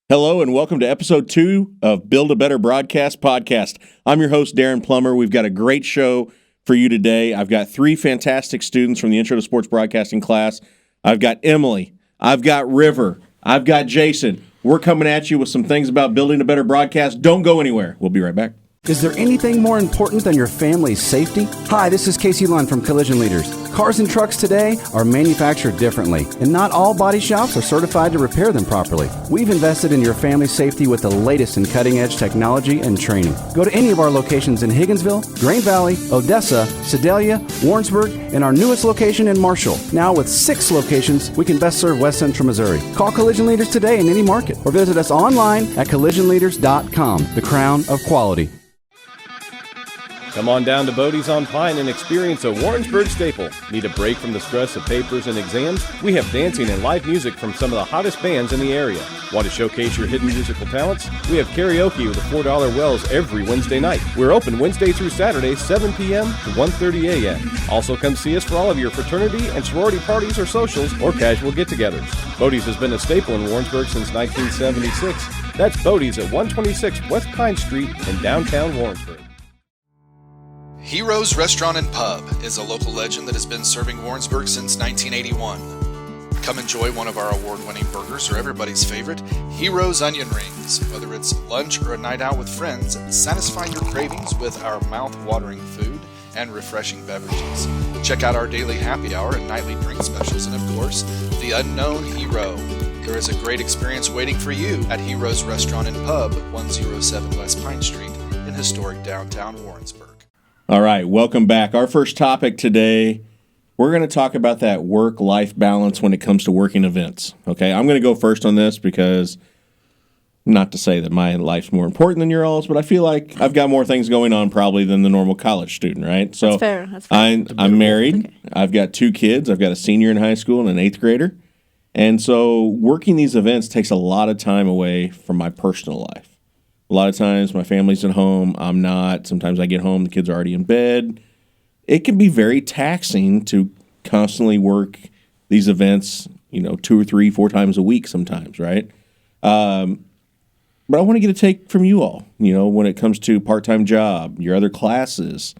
Hello and welcome to episode 2 of Build a Better Broadcast podcast. I'm your host, Darin Plummer. We've got a great show for you today. I've got 3 fantastic students from the Intro to Sports Broadcasting class. I've got Emily, I've got River, I've got Jayson. We're coming at you with some things about building a better broadcast. Don't go anywhere. We'll be right back. Is there anything more important than your family's safety? Hi, this is Casey Lund from Collision Leaders. Cars and trucks today are manufactured differently, and not all body shops are certified to repair them properly. We've invested in your family's safety with the latest in cutting-edge technology and training. Go to any of our locations in Higginsville, Grain Valley, Odessa, Sedalia, Warrensburg, and our newest location in Marshall. Now with 6 locations, we can best serve West Central Missouri. Call Collision Leaders today in any market, or visit us online at collisionleaders.com, the crown of quality. Come on down to Bodie's on Pine and experience a Warrensburg staple. Need a break from the stress of papers and exams? We have dancing and live music from some of the hottest bands in the area. Want to showcase your hidden musical talents? We have karaoke with a $4 Wells every Wednesday night. We're open Wednesday through Saturday, 7 p.m. to 1:30 a.m. Also come see us for all of your fraternity and sorority parties or socials or casual get-togethers. Bodie's has been a staple in Warrensburg since 1976. That's Bodie's at 126 West Pine Street in downtown Warrensburg. Heroes Restaurant and Pub is a local legend that has been serving Warrensburg since 1981. Come enjoy one of our award-winning burgers or everybody's favorite, Heroes Onion Rings. Whether it's lunch or a night out with friends, satisfy your cravings with our mouth-watering food and refreshing beverages. Check out our daily happy hour and nightly drink specials, and of course, the unknown hero. There is a great experience waiting for you at Heroes Restaurant and Pub, 107 West Pine Street in historic downtown Warrensburg. All right, welcome back. Our first topic today, we're going to talk about that work-life balance when it comes to working events. Okay, I'm going to go first on this because, not to say that my life's more important than your all's, but I feel like I've got more things going on probably than the normal college student, right? So That's fair. I'm married. Okay. I've got 2 kids. I've got a senior in high school and an 8th grader. And so working these events takes a lot of time away from my personal life. A lot of times my family's at home, I'm not. Sometimes I get home, the kids are already in bed. It can be very taxing to constantly work these events, 2 or 3, 4 times a week sometimes, right? But I want to get a take from you all, when it comes to part-time job, your other classes,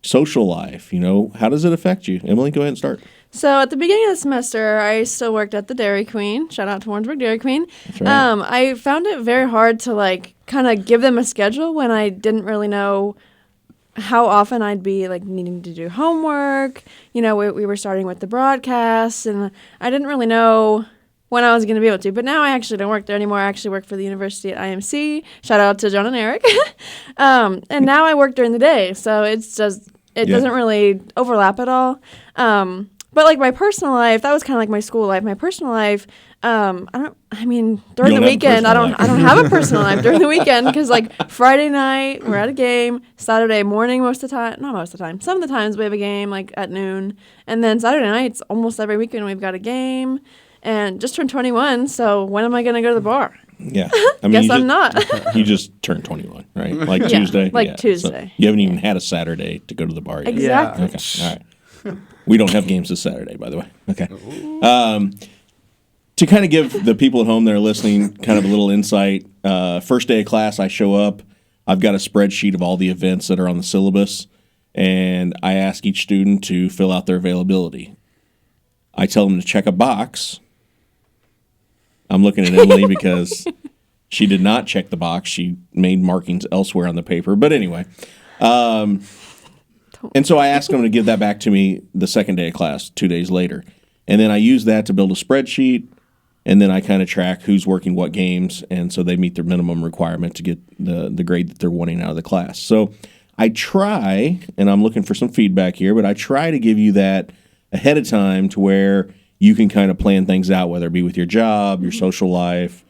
social life, how does it affect you? Emily, go ahead and start. So at the beginning of the semester, I still worked at the Dairy Queen. Shout out to Warrensburg Dairy Queen. That's right. I found it very hard to kind of give them a schedule when I didn't really know how often I'd be needing to do homework. We were starting with the broadcasts, and I didn't really know when I was going to be able to. But now I actually don't work there anymore. I actually work for the university at IMC. Shout out to John and Eric. And now I work during the day, so it doesn't really overlap at all. But my personal life, that was kind of like my school life. My personal life, during the weekend, I don't have a personal life during the weekend because Friday night we're at a game, Saturday morning not most of the time. Some of the times we have a game at noon, and then Saturday nights almost every weekend we've got a game. And just turned 21, so when am I going to go to the bar? Yeah. Guess I'm not. You just turned 21, right? Tuesday? Tuesday. So you haven't even had a Saturday to go to the bar yet. Exactly. Okay, all right. We don't have games this Saturday, by the way. Okay. To kind of give the people at home that are listening kind of a little insight, first day of class, I show up. I've got a spreadsheet of all the events that are on the syllabus, and I ask each student to fill out their availability. I tell them to check a box. I'm looking at Emily because she did not check the box. She made markings elsewhere on the paper. But anyway. And so I asked them to give that back to me the second day of class, 2 days later. And then I use that to build a spreadsheet, and then I kind of track who's working what games, and so they meet their minimum requirement to get the grade that they're wanting out of the class. So I try, and I'm looking for some feedback here, but I try to give you that ahead of time to where you can kind of plan things out, whether it be with your job, your social life,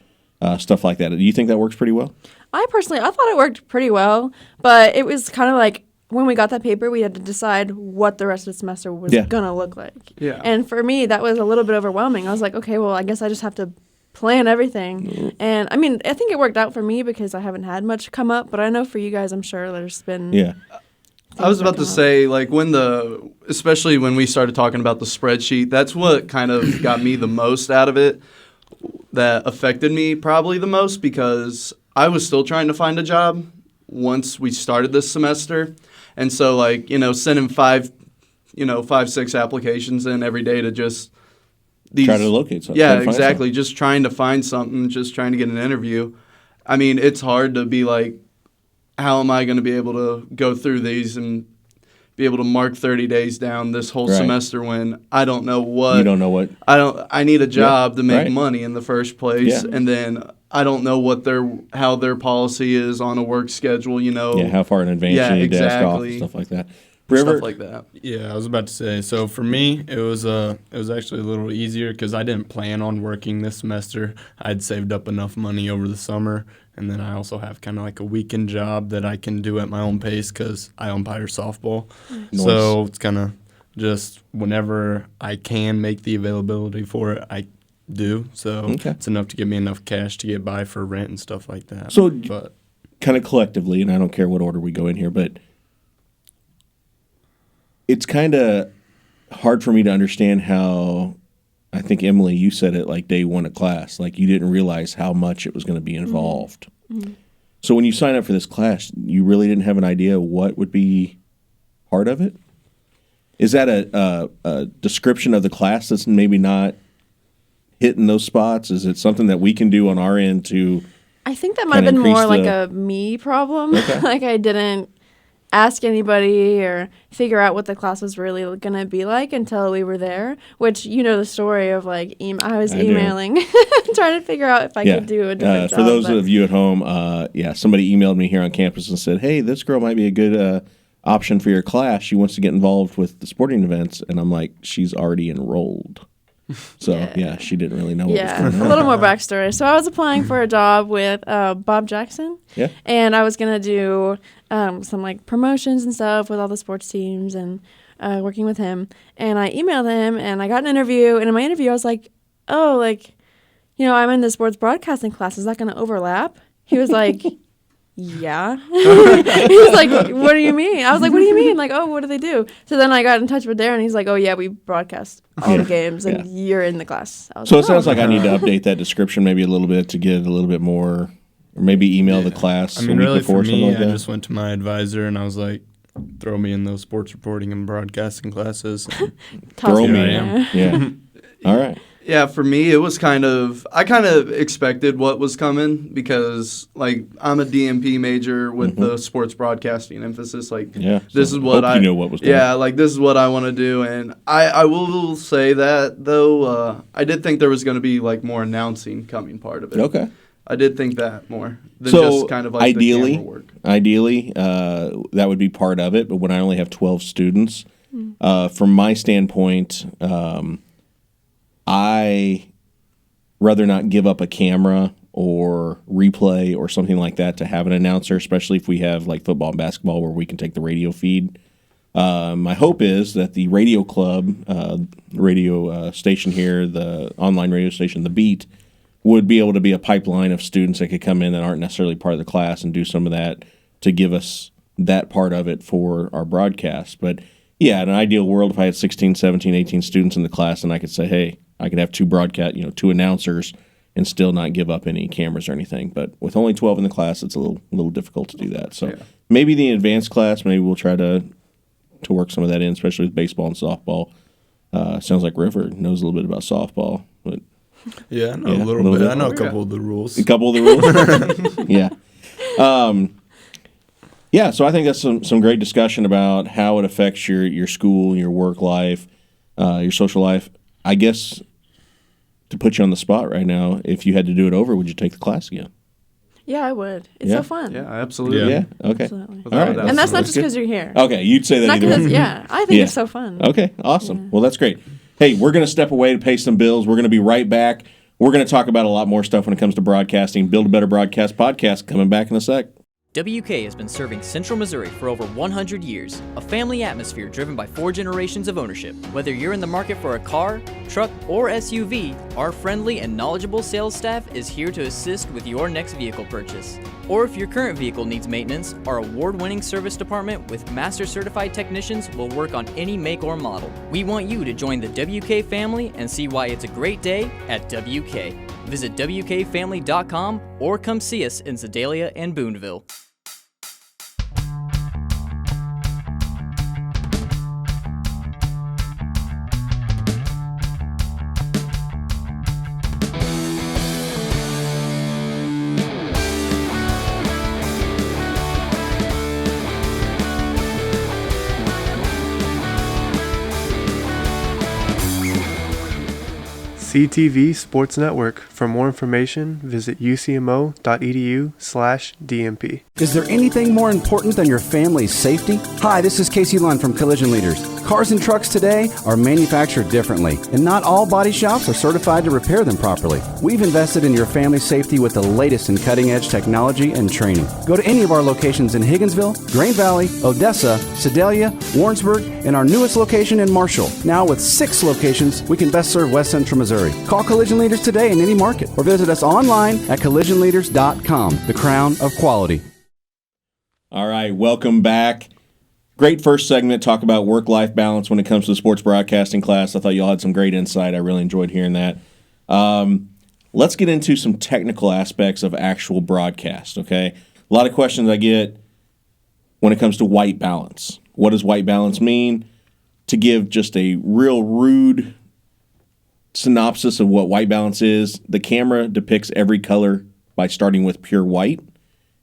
stuff like that. Do you think that works pretty well? I thought it worked pretty well, but it was kind of when we got that paper, we had to decide what the rest of the semester was going to look like. Yeah. And for me, that was a little bit overwhelming. I was like, okay, well, I guess I just have to plan everything. Mm-hmm. And, I think it worked out for me because I haven't had much come up, but I know for you guys, I'm sure there's been... Yeah. I was about to say, especially when we started talking about the spreadsheet, that's what kind of got me the most out of it. that affected me probably the most because I was still trying to find a job once we started this semester. And so, like, sending 5-6 applications in every day to just try to locate something. Yeah, exactly. Something. Just trying to find something, just trying to get an interview. I mean, it's hard to be like, how am I going to be able to go through these and be able to mark 30 days down this whole semester when I don't know what. You don't know what. I need a job to make money in the first place, and then I don't know what how their policy is on a work schedule, Yeah, how far in advance you need to ask off and stuff like that. River? Stuff like that. Yeah, I was about to say. So for me, it was actually a little easier because I didn't plan on working this semester. I'd saved up enough money over the summer, and then I also have kind of like a weekend job that I can do at my own pace because I umpire softball. Nice. So it's kind of just whenever I can make the availability for it, I do. So it's enough to give me enough cash to get by for rent and stuff like that. So kind of collectively, and I don't care what order we go in here, but it's kind of hard for me to understand how, I think, Emily, you said it like day one of class, like you didn't realize how much it was going to be involved. Mm-hmm. So when you sign up for this class, you really didn't have an idea what would be part of it? Is that a description of the class that's maybe not hitting those spots? Is it something that we can do on our end to I think that might have been more like a me problem. Okay. Like I didn't ask anybody or figure out what the class was really going to be like until we were there, which the story of like I was emailing trying to figure out if I could do a different job. For those of you at home, somebody emailed me here on campus and said, hey, this girl might be a good option for your class. She wants to get involved with the sporting events. And I'm like, she's already enrolled. So, she didn't really know what was going on. A little more backstory. So I was applying for a job with Bob Jackson. Yeah. And I was going to do some like promotions and stuff with all the sports teams and working with him. And I emailed him and I got an interview. And in my interview, I was like, oh, like, I'm in the sports broadcasting class. Is that going to overlap? He was like, yeah. He was like, what do you mean? I was like, what do you mean? Like, oh, what do they do? So then I got in touch with Darin. He's like, oh, yeah, we broadcast all the games and you're in the class. So it sounds like I need to update that description maybe a little bit to get a little bit more, or maybe email the class. I mean, really for me, I just went to my advisor and I was like, throw me in those sports reporting and broadcasting classes. Throw me in. Yeah. All right. Yeah, for me, it was I kind of expected what was coming because, like, I'm a DMP major with the sports broadcasting emphasis. Like, this is what you know what was coming. Yeah, like, this is what I want to do. And I will say that, though, I did think there was going to be, like, more announcing coming part of it. Okay. I did think that more than just kind of, like, the camera work. Ideally, that would be part of it. But when I only have 12 students, from my standpoint, I rather not give up a camera or replay or something like that to have an announcer, especially if we have like football and basketball where we can take the radio feed. My hope is that the radio club, radio station here, the online radio station, The Beat, would be able to be a pipeline of students that could come in that aren't necessarily part of the class and do some of that to give us that part of it for our broadcast. But yeah, in an ideal world, if I had 16, 17, 18 students in the class and I could say, hey, I could have two announcers and still not give up any cameras or anything. But with only 12 in the class, it's a little difficult to do that. So maybe the advanced class, maybe we'll try to work some of that in, especially with baseball and softball. Sounds like River knows a little bit about softball. But yeah, I know a little bit. I know a couple of the rules. A couple of the rules? Yeah. So I think that's some great discussion about how it affects your school, your work life, your social life. I guess to put you on the spot right now, if you had to do it over, would you take the class again? Yeah, I would. It's so fun. Yeah, absolutely. Yeah. Okay. Absolutely. All right. And that's not just because you're here. Okay, you'd say that either way. Yeah, I think it's so fun. Okay, awesome. Yeah. Well, that's great. Hey, we're going to step away to pay some bills. We're going to be right back. We're going to talk about a lot more stuff when it comes to broadcasting. Build a Better Broadcast podcast coming back in a sec. WK has been serving Central Missouri for over 100 years, a family atmosphere driven by 4 generations of ownership. Whether you're in the market for a car, truck, or SUV, our friendly and knowledgeable sales staff is here to assist with your next vehicle purchase. Or if your current vehicle needs maintenance, our award-winning service department with master certified technicians will work on any make or model. We want you to join the WK family and see why it's a great day at WK. Visit WKFamily.com or come see us in Sedalia and Boonville. CTV Sports Network. For more information, visit ucmo.edu/DMP. Is there anything more important than your family's safety? Hi, this is Casey Lund from Collision Leaders. Cars and trucks today are manufactured differently, and not all body shops are certified to repair them properly. We've invested in your family's safety with the latest in cutting-edge technology and training. Go to any of our locations in Higginsville, Grain Valley, Odessa, Sedalia, Warrensburg, and our newest location in Marshall. Now with 6 locations, we can best serve West Central Missouri. Call Collision Leaders today in any market or visit us online at collisionleaders.com, the crown of quality. All right, welcome back. Great first segment, talk about work-life balance when it comes to the sports broadcasting class. I thought y'all had some great insight. I really enjoyed hearing that. Let's get into some technical aspects of actual broadcast, okay? A lot of questions I get when it comes to white balance. What does white balance mean? To give just a real rude synopsis of what white balance is, the camera depicts every color by starting with pure white.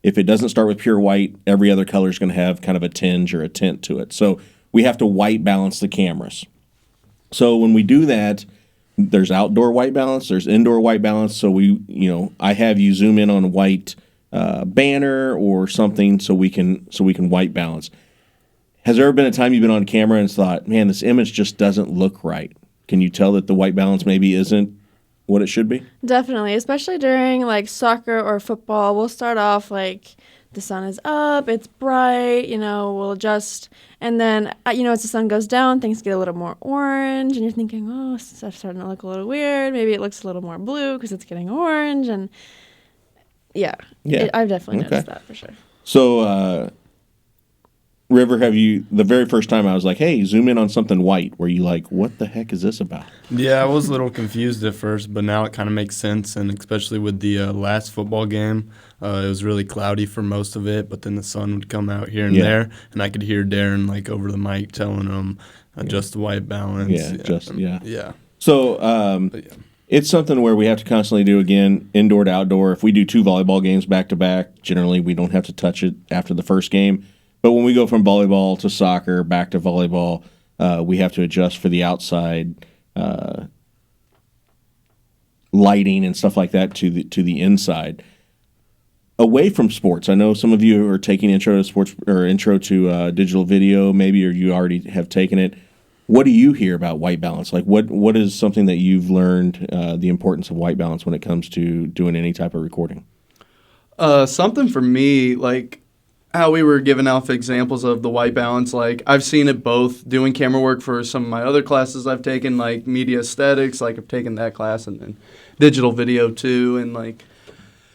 If it doesn't start with pure white, every other color is going to have kind of a tinge or a tint to it. So we have to white balance the cameras. So when we do that, there's outdoor white balance, there's indoor white balance. So I have you zoom in on a white banner or something so we can white balance. Has there ever been a time you've been on camera and thought, man, this image just doesn't look right? Can you tell that the white balance maybe isn't what it should be? Definitely, especially during like soccer or football. We'll start off like the sun is up, it's bright, we'll adjust. And then, as the sun goes down, things get a little more orange and you're thinking, oh, stuff's starting to look a little weird. Maybe it looks a little more blue because it's getting orange. And I've definitely noticed that for sure. So, River, the very first time I was like, hey, zoom in on something white, were you like, what the heck is this about? Yeah, I was a little confused at first, but now it kind of makes sense, and especially with the last football game, it was really cloudy for most of it, but then the sun would come out here and there, and I could hear Darin over the mic telling them, adjust the white balance. Yeah. So it's something where we have to constantly do, again, indoor to outdoor. If we do 2 volleyball games back-to-back, generally we don't have to touch it after the first game. But when we go from volleyball to soccer, back to volleyball, we have to adjust for the outside lighting and stuff like that to the inside. Away from sports, I know some of you are taking intro to sports or intro to digital video, maybe, or you already have taken it. What do you hear about white balance? Like, what is something that you've learned the importance of white balance when it comes to doing any type of recording? Something for me, like how we were giving off examples of the white balance, like I've seen it both doing camera work for some of my other classes I've taken, like media aesthetics, like I've taken that class, and then digital video too, and like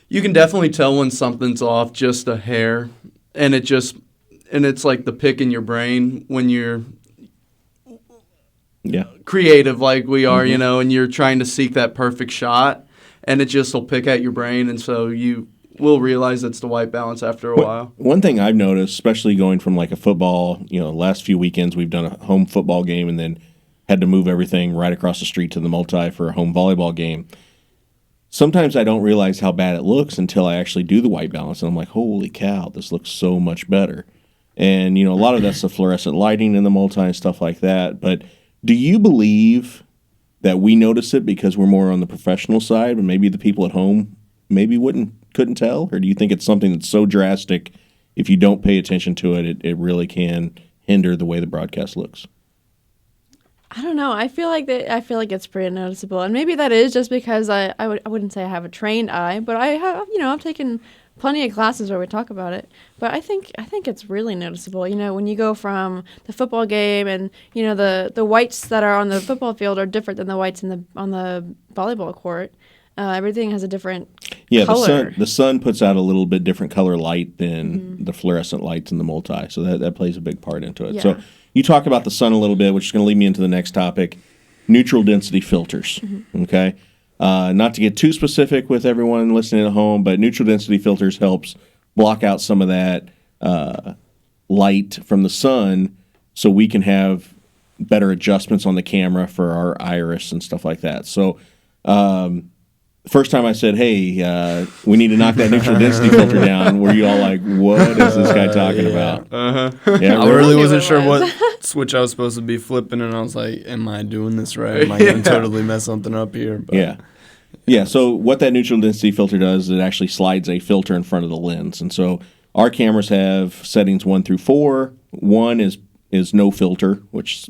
you can definitely tell when something's off just a hair, and it's like the pick in your brain when you're creative like we are, and you're trying to seek that perfect shot, and it just will pick at your brain, and so you will realize it's the white balance after a while. One thing I've noticed, especially going from like a football, last few weekends we've done a home football game and then had to move everything right across the street to the multi for a home volleyball game. Sometimes I don't realize how bad it looks until I actually do the white balance, and I'm like, holy cow, this looks so much better. And, a lot of that's the fluorescent lighting in the multi and stuff like that. But do you believe that we notice it because we're more on the professional side, but maybe the people at home maybe couldn't tell? Or do you think it's something that's so drastic, if you don't pay attention to it, it really can hinder the way the broadcast looks? I don't know. I feel like it's pretty noticeable, and maybe that is just because I wouldn't say I have a trained eye, but I have, I've taken plenty of classes where we talk about it. But I think it's really noticeable. When you go from the football game, and the whites that are on the football field are different than the whites on the volleyball court. Everything has a different color. The sun puts out a little bit different color light than the fluorescent lights in the multi, so that plays a big part into it. Yeah. So you talk about the sun a little bit, which is going to lead me into the next topic, neutral density filters. Okay, Not to get too specific with everyone listening at home, but neutral density filters helps block out some of that light from the sun so we can have better adjustments on the camera for our iris and stuff like that. So first time I said, hey, we need to knock that neutral density filter down, were you all like, what is this guy talking about? Yeah, I really wasn't sure what switch I was supposed to be flipping, and I was like, am I doing this right? Am I going to totally mess something up here? But Yeah, so what that neutral density filter does is it actually slides a filter in front of the lens. And so our cameras have settings 1 through 4. 1 is no filter, which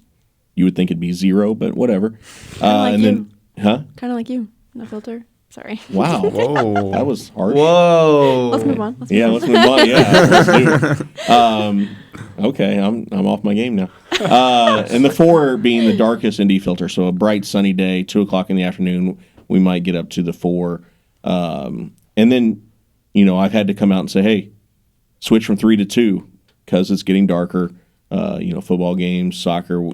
you would think it'd be 0, but whatever. Kind of like you. No filter. Sorry. Wow. Whoa. That was harsh. Whoa. Let's move on. Let's move on. Yeah, let's do it. Okay, I'm off my game now. And the 4 being the darkest ND filter. So a bright sunny day, 2 o'clock in the afternoon, we might get up to the 4. And then, I've had to come out and say, hey, switch from 3 to 2 because it's getting darker. Football games, soccer,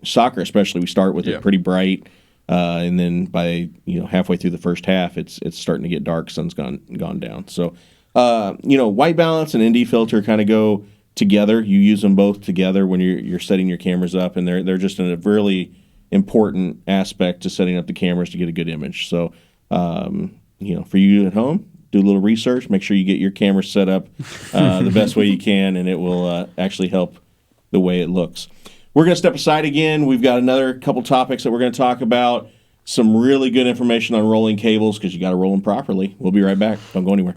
soccer especially, we start with it pretty bright. And then by halfway through the first half, it's starting to get dark. Sun's gone down. So white balance and ND filter kind of go together. You use them both together when you're setting your cameras up, and they're just a really important aspect to setting up the cameras to get a good image. So for you at home, do a little research. Make sure you get your camera set up the best way you can, and it will actually help the way it looks. We're going to step aside again. We've got another couple topics that we're going to talk about. Some really good information on rolling cables because you got to roll them properly. We'll be right back. Don't go anywhere.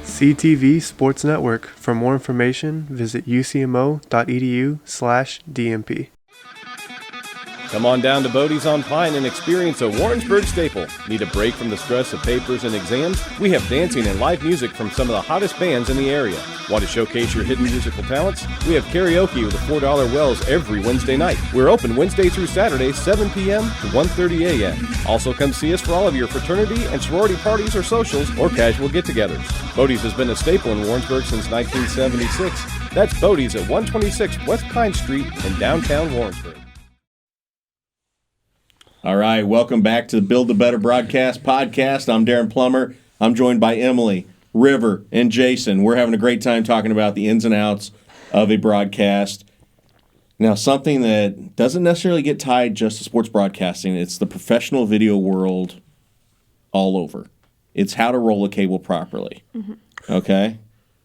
CTV Sports Network. For more information, visit ucmo.edu/DMP. Come on down to Bodie's on Pine and experience a Warrensburg staple. Need a break from the stress of papers and exams? We have dancing and live music from some of the hottest bands in the area. Want to showcase your hidden musical talents? We have karaoke with the $4 Wells every Wednesday night. We're open Wednesday through Saturday, 7 p.m. to 1:30 a.m. Also come see us for all of your fraternity and sorority parties or socials or casual get-togethers. Bodie's has been a staple in Warrensburg since 1976. That's Bodie's at 126 West Pine Street in downtown Warrensburg. All right, welcome back to the Build the Better Broadcast podcast. I'm Darin Plummer. I'm joined by Emily, River, and Jayson. We're having a great time talking about the ins and outs of a broadcast. Now, something that doesn't necessarily get tied just to sports broadcasting, it's the professional video world all over. It's how to roll a cable properly. Mm-hmm. Okay?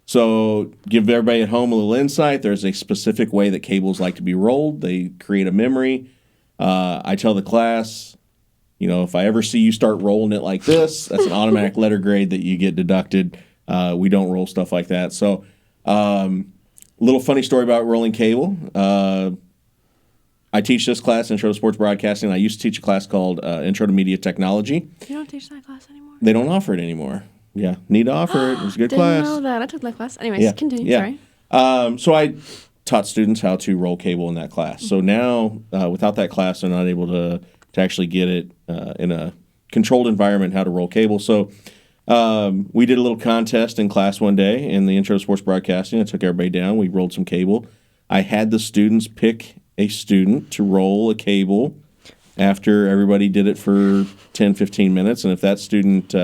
So give everybody at home a little insight. There's a specific way that cables like to be rolled. They create a memory. I tell the class, if I ever see you start rolling it like this, that's an automatic letter grade that you get deducted. We don't roll stuff like that. So, little funny story about rolling cable. I teach this class, Intro to Sports Broadcasting. I used to teach a class called Intro to Media Technology. You don't teach that class anymore? They don't offer it anymore. Yeah, need to offer it. It was a good class. Didn't know that. I took that class. Anyways, continue. Sorry. So I taught students how to roll cable in that class. So now, without that class, they're not able to actually get it in a controlled environment how to roll cable. So we did a little contest in class one day in the Intro to Sports Broadcasting. I took everybody down. We rolled some cable. I had the students pick a student to roll a cable after everybody did it for 10, 15 minutes. And if that student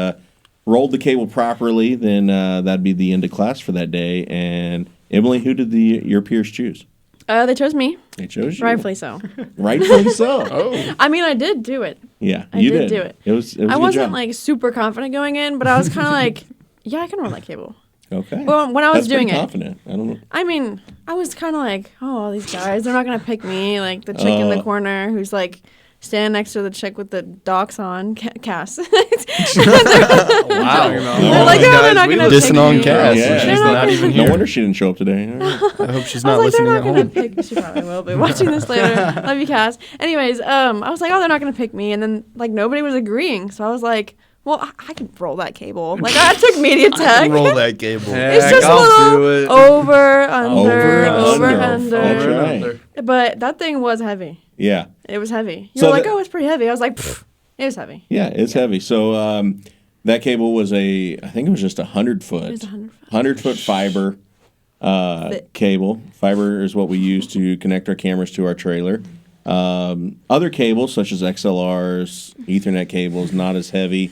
rolled the cable properly, then that'd be the end of class for that day. And Emily, who did your peers choose? They chose me. They chose you. Rightfully so. Rightfully so. Oh. I mean, I did do it. Yeah, I did do it. It was I wasn't like super confident going in, but I was kind of like, yeah, I can roll that cable. Okay. Well, when I was doing it, confident. I don't know. I mean, I was kind of like, oh, these guys, they're not gonna pick me. Like the chick in the corner who's like standing next to the chick with the docs on, Cass. Wow. They're like, oh, they're not gonna pick dissing on me. Cass. Yeah. She's not even here. No wonder she didn't show up today. I hope she's I not was like, listening they're at not gonna home. pick. She probably will be watching this later. Love you, Cass. Anyways, I was like, oh, they're not gonna pick me, and then like nobody was agreeing, so I was like, Well, I can roll that cable. Like, I took MediaTek. Roll that cable. It's Heck, just a I'll do little it. over, under, Over, over, under. under. That's right. But that thing was heavy. Yeah. It was heavy. You So were like, the- oh, it's pretty heavy. I was like, pfft, it was heavy. Yeah, it's heavy. So that cable was I think it was just 100 foot. It was 100 foot. 100 foot fiber cable. Fiber is what we use to connect our cameras to our trailer. Other cables, such as XLRs, Ethernet cables, not as heavy.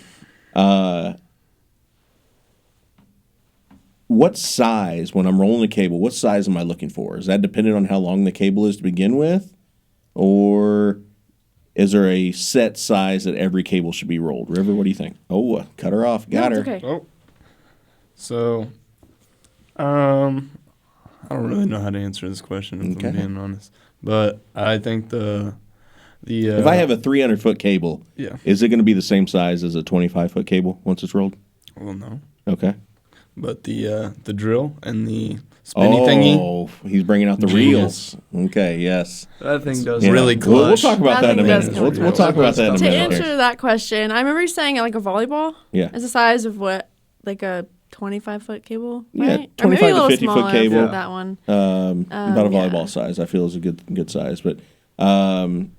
What size, when I'm rolling a cable, what size am I looking for? Is that dependent on how long the cable is to begin with? Or is there a set size that every cable should be rolled? River, what do you think? Oh, cut her off. Got No, her. it's okay. Oh. So, I don't really know how to answer this question, if Okay. I'm being honest. But I think the If I have a 300 foot cable, yeah, is it going to be the same size as a 25 foot cable once it's rolled? well, no. Okay. But the drill and the spinny thingy, Oh, he's bringing out the reels. Okay, yes. That thing does Yeah. really We'll clutch. talk about that in a That thing minute. does We'll, come we'll talk about that in a To minute. answer here. that question, I remember you saying like a volleyball. Yeah. It's the size of what, like a 25 foot cable, Yeah, right? 25 to or maybe a little 50 foot smaller cable. for that one. About a volleyball yeah. size, I feel is a good size. But kind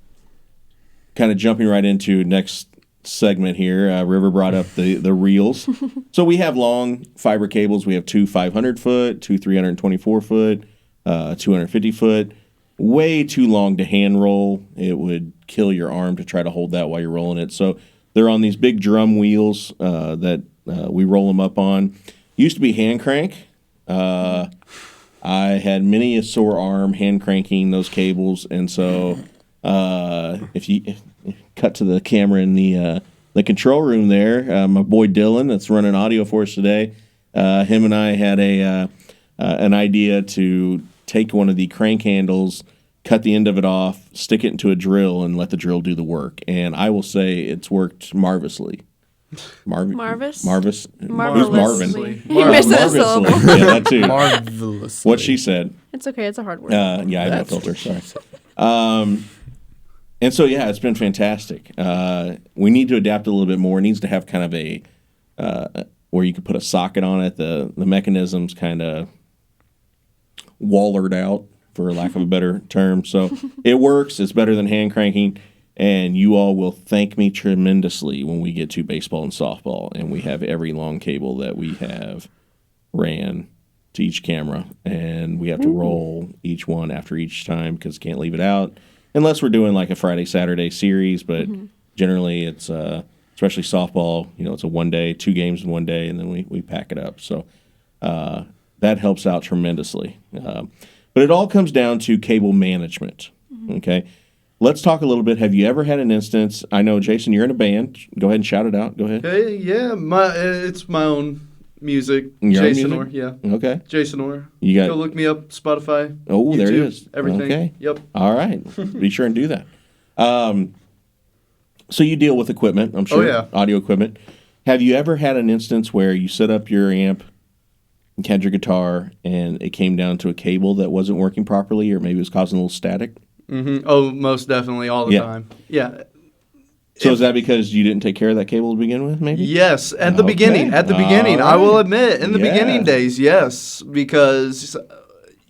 of jumping right into next segment here, River brought up the reels. So we have long fiber cables. We have two 500 foot, two 324 foot, 250 foot. Way too long to hand roll. It would kill your arm to try to hold that while you're rolling it. So they're on these big drum wheels that we roll them up on. Used to be hand crank. I had many a sore arm hand cranking those cables, and so if you cut to the camera in the control room there, my boy Dylan, that's running audio for us today, him and I had an idea to take one of the crank handles, cut the end of it off, stick it into a drill, and let the drill do the work. And I will say it's worked marvelously. Marvis? Who's Marvelously. Marvin? He missed that syllable. Marvelously. Yeah, that too. marvelous. What she said. It's okay. It's a hard word. Yeah, I have no filter. Sorry. And so, yeah, it's been fantastic. We need to adapt a little bit more. It needs to have kind of a where you could put a socket on it. The mechanism's kind of wallered out, for lack of a better term. So it works. It's better than hand cranking. And you all will thank me tremendously when we get to baseball and softball and we have every long cable that we have ran to each camera. And we have to roll each one after each time because can't leave it out unless we're doing like a Friday, Saturday series. But generally it's, especially softball, it's a 1 day, 2 games in 1 day, and then we pack it up. So that helps out tremendously. But it all comes down to cable management, okay? Let's talk a little bit. Have you ever had an instance? I know, Jason, you're in a band. Go ahead and shout it out. Go ahead. Hey, yeah, it's my own music. Your own Jayson music? Orr, yeah. Okay. Jayson Orr. You got. Go look me up, Spotify. Oh, there it YouTube, is. Everything. Okay. Yep. All right. Be sure and do that. So you deal with equipment, I'm sure. Oh, yeah. Audio equipment. Have you ever had an instance where you set up your amp, and had your guitar, and it came down to a cable that wasn't working properly, or maybe it was causing a little static? Mm-hmm. Oh, most definitely, all the Yeah. time. Yeah. So is that because you didn't take care of that cable to begin with, maybe? Yes, at the Okay. beginning. At the beginning, All I will right. admit, in the Yeah. beginning days, yes, because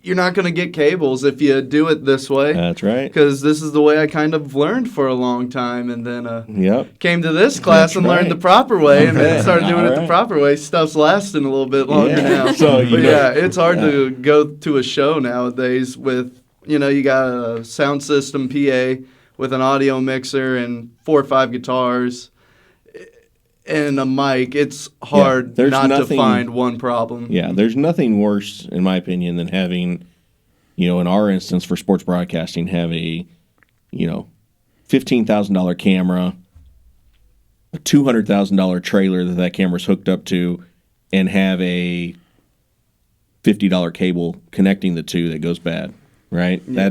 you're not going to get cables if you do it this way. That's right. Because this is the way I kind of learned for a long time, and then Yep. came to this class That's and right. learned the proper way, and Okay. then started doing All it the right. proper way. Stuff's lasting a little bit longer Yeah. now. So, you but know- yeah, it's hard yeah. to go to a show nowadays with, you got a sound system PA with an audio mixer and 4 or 5 guitars and a mic. It's hard there's not to nothing- find one problem. Yeah, there's nothing worse, in my opinion, than having, in our instance for sports broadcasting, have a, $15,000 camera, a $200,000 trailer that camera's hooked up to, and have a $50 cable connecting the two that goes bad, right? Yeah.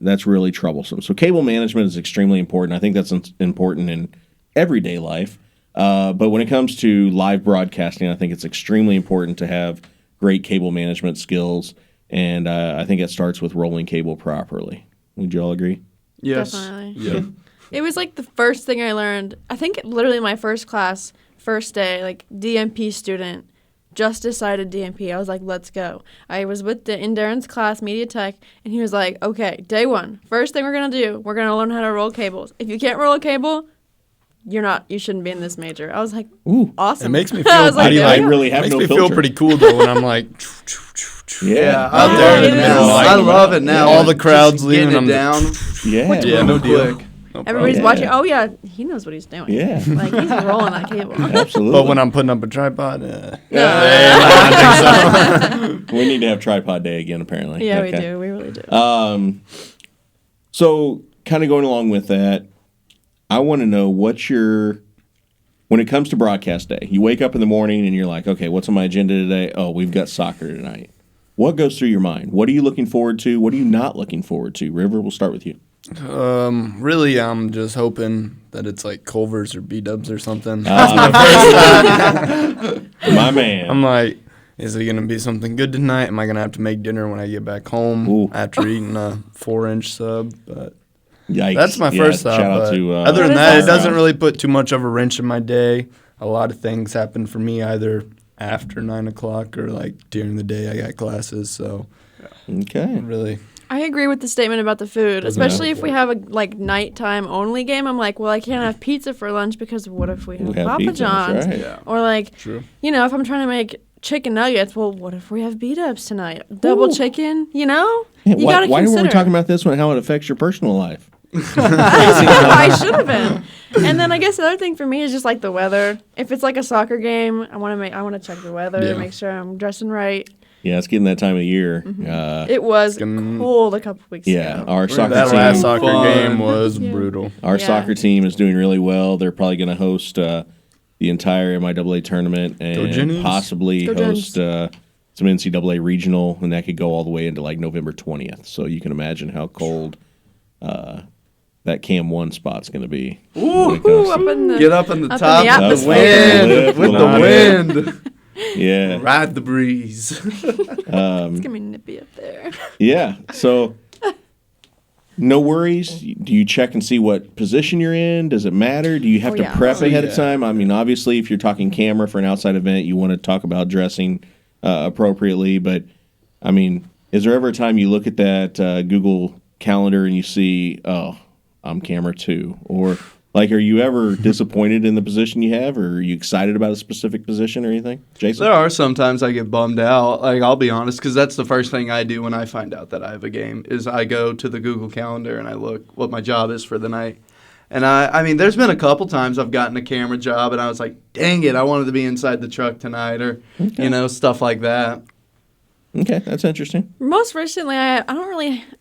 That's really troublesome. So cable management is extremely important. I think that's important in everyday life. But when it comes to live broadcasting, I think it's extremely important to have great cable management skills. And I think it starts with rolling cable properly. Would you all agree? Yes. Definitely. Yeah. It was like the first thing I learned. I think literally my first class, first day, like DMP student, just decided DMP. I was like, let's go. I was in Darin's class, Media Tech, and he was like, okay, day one, first thing we're going to do, we're going to learn how to roll cables. If you can't roll a cable, you shouldn't be in this major. I was like, ooh, awesome. It makes me feel I really have no makes me filter. feel pretty cool though when I'm like Yeah, out there in the middle. I love it now. All the crowd's Just leaving. getting it I'm down. Yeah. no deal. Quick. No Everybody's problem. watching. Oh, yeah, he knows what he's doing. Yeah. Like, he's rolling that cable. Absolutely. But when I'm putting up a tripod, we need to have tripod day again, apparently. Yeah, Okay. we do. We really do. So kind of going along with that, I want to know when it comes to broadcast day, you wake up in the morning and you're like, okay, what's on my agenda today? Oh, we've got soccer tonight. What goes through your mind? What are you looking forward to? What are you not looking forward to? River, we'll start with you. Really, I'm just hoping that it's like Culver's or B-Dubs or something. My man. I'm like, is it going to be something good tonight? Am I going to have to make dinner when I get back home Ooh. after eating a 4-inch sub? But Yikes. that's my first thought. Shout out But to other than What that, is it that? doesn't really put too much of a wrench in my day. A lot of things happen for me either after 9 o'clock or like during the day I got classes. So Okay. really, I agree with the statement about the food, Doesn't especially matter. if we have a nighttime only game. I'm like, well, I can't have pizza for lunch because what if we have We have Papa pizza, that's John's? right. Yeah. Or like, true. if I'm trying to make chicken nuggets, well, what if we have B-dubs tonight? Double chicken, Yeah, You gotta why weren't we consider. talking about this one, how it affects your personal life? I should have been. And then I guess the other thing for me is just like the weather. If it's like a soccer game, I want to check the weather, Yeah. make sure I'm dressing right. Yeah, it's getting that time of year. It was gonna- cold a couple weeks Yeah, ago. our soccer That last team. soccer Fun. game was Yeah. brutal. Our Yeah. soccer team is doing really well. They're probably going to host the entire MIAA tournament and Jennies. possibly Go host some NCAA regional, and that could go all the way into like November 20th. So you can imagine how cold that Cam 1 spot's going to be. when it comes Ooh, to- up in the Get up in the Up in top the of the atmosphere. wind. Lift With a the little wind. yeah. Ride the breeze. It's gonna be nippy up there. Yeah. So no worries. Do you check and see what position you're in? Does it matter? Do you have Oh, to yeah. prep Oh, ahead of yeah. time? I mean, obviously, if you're talking camera for an outside event, you want to talk about dressing appropriately. But, I mean, is there ever a time you look at that Google Calendar and you see, oh, I'm camera 2? Or, like, are you ever disappointed in the position you have? Or are you excited about a specific position or anything? Jason? There are sometimes I get bummed out. Like, I'll be honest, because that's the first thing I do when I find out that I have a game is I go to the Google Calendar and I look what my job is for the night. And I mean, there's been a couple times I've gotten a camera job and I was like, dang it, I wanted to be inside the truck tonight or, stuff like that. Okay, that's interesting. Most recently, I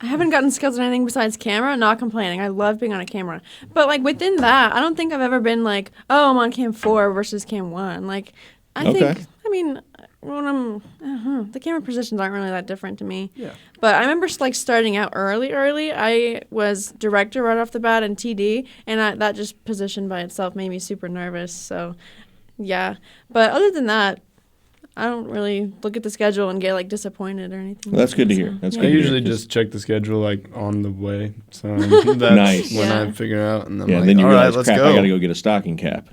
haven't gotten skills on anything besides camera. Not complaining. I love being on a camera. But like within that, I don't think I've ever been like, oh, I'm on cam 4 versus cam 1. Like, I mean, when the camera positions aren't really that different to me. Yeah. But I remember like starting out early. I was director right off the bat in TD, and that just position by itself made me super nervous. So, yeah. But other than that, I don't really look at the schedule and get like disappointed or anything. Well, that's good to hear. That's I good to hear. usually just check the schedule like on the way, so that's Nice. when Yeah. I figure out. And then Yeah, like, and then you all right, realize, let's crap, go. I got to go get a stocking cap.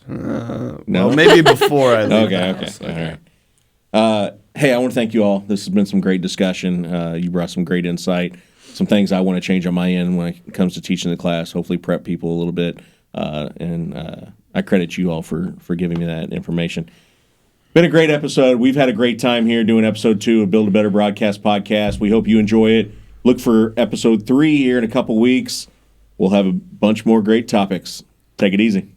No, No? maybe before I leave. the Okay, house. all right. Hey, I want to thank you all. This has been some great discussion. You brought some great insight, some things I want to change on my end when it comes to teaching the class, hopefully prep people a little bit. And I credit you all for giving me that information. Been a great episode. We've had a great time here doing episode 2 of Build a Better Broadcast podcast. We hope you enjoy it. Look for episode 3 here in a couple weeks. We'll have a bunch more great topics. Take it easy.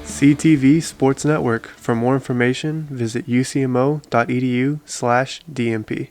CTV Sports Network. For more information, visit ucmo.edu/DMP.